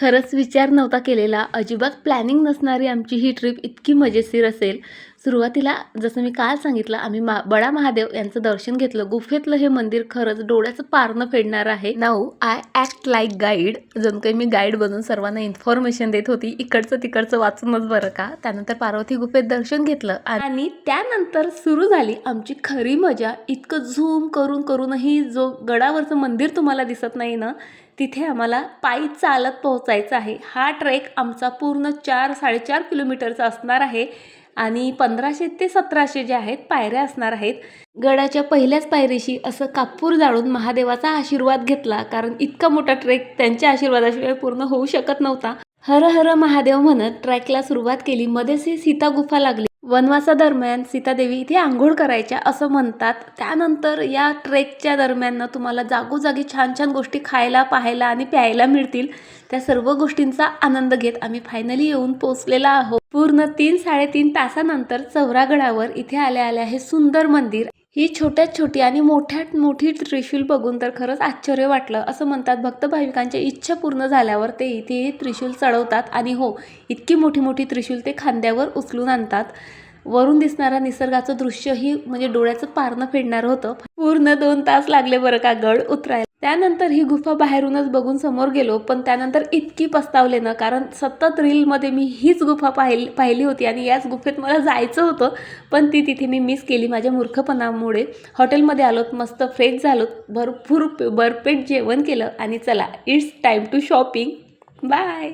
खरंच विचार नव्हता केलेला, अजिबात प्लॅनिंग नसणारी आमची ही ट्रिप इतकी मजेशीर असेल. सुरुवातीला जसं मी काल सांगितलं, आम्ही बडा महादेव यांचं दर्शन घेतलं. गुफेतलं हे मंदिर खरंच डोळ्याचं पारणं फेडणार आहे. Now I act like guide, जणू काही मी गाईड बनून सर्वांना इन्फॉर्मेशन देत होती, इकडचं तिकडचं वाचूनच बरं का. त्यानंतर पार्वती गुफेत दर्शन घेतलं आणि त्यानंतर सुरू झाली आमची खरी मजा. इतकं झूम करून करूनही जो गडावरचं मंदिर तुम्हाला दिसत नाही ना, तिथे आम्हाला पायी चालत पोहोचायचं आहे. हा ट्रेक आमचा पूर्ण 4-4.5 किलोमीटरचा असणार आहे आणि 1500 ते 1700 जे आहेत पायऱ्या असणार आहेत. गडाच्या पहिल्याच पायरीशी असं कापूर जाळून महादेवाचा आशीर्वाद घेतला, कारण इतका मोठा ट्रेक त्यांच्या आशीर्वादाशिवाय पूर्ण होऊ शकत नव्हता. हर हर महादेव म्हणत ट्रॅकला सुरुवात केली. मध्येच ही सीता गुफा लागली. वनवासादरम्यान सीतादेवी इथे आंघोळ करायच्या असं म्हणतात. त्यानंतर या ट्रेकच्या दरम्यान तुम्हाला जागोजागी छान छान गोष्टी खायला, पाहायला आणि प्यायला मिळतील. त्या सर्व गोष्टींचा आनंद घेत आम्ही फायनली येऊन पोहोचलेला आहोत. पूर्ण 3-3.5 तासानंतर चौरागडावर इथे आल्या आल्या हे सुंदर मंदिर. ही छोट्यात छोटी आणि मोठ्यात मोठी त्रिशूल बघून तर खरंच आश्चर्य वाटलं. असं म्हणतात भक्त भाविकांच्या इच्छा पूर्ण झाल्यावर ते इथे त्रिशूल चढवतात आणि हो, इतकी मोठी मोठी त्रिशूल ते खांद्यावर उचलून आणतात. वरून दिसणारा निसर्गाचं दृश्यही म्हणजे डोळ्याचं पारणं फेडणारं होतं. पूर्ण 2 तास लागले बरं का गड उतरायला. त्यानंतर ही गुफा बाहेरूनच बघून समोर गेलो, पण त्यानंतर इतकी पस्तावले ना, कारण सतत रीलमध्ये मी हीच गुफा पाहिली होती आणि याच गुफेत मला जायचं होतं, पण ती तिथे मी मिस केली माझ्या मूर्खपणामुळे. हॉटेलमध्ये आलोत, मस्त फ्रेश झालोत, भरपूर भरपेट जेवण केलं आणि चला it's time to shopping. Bye.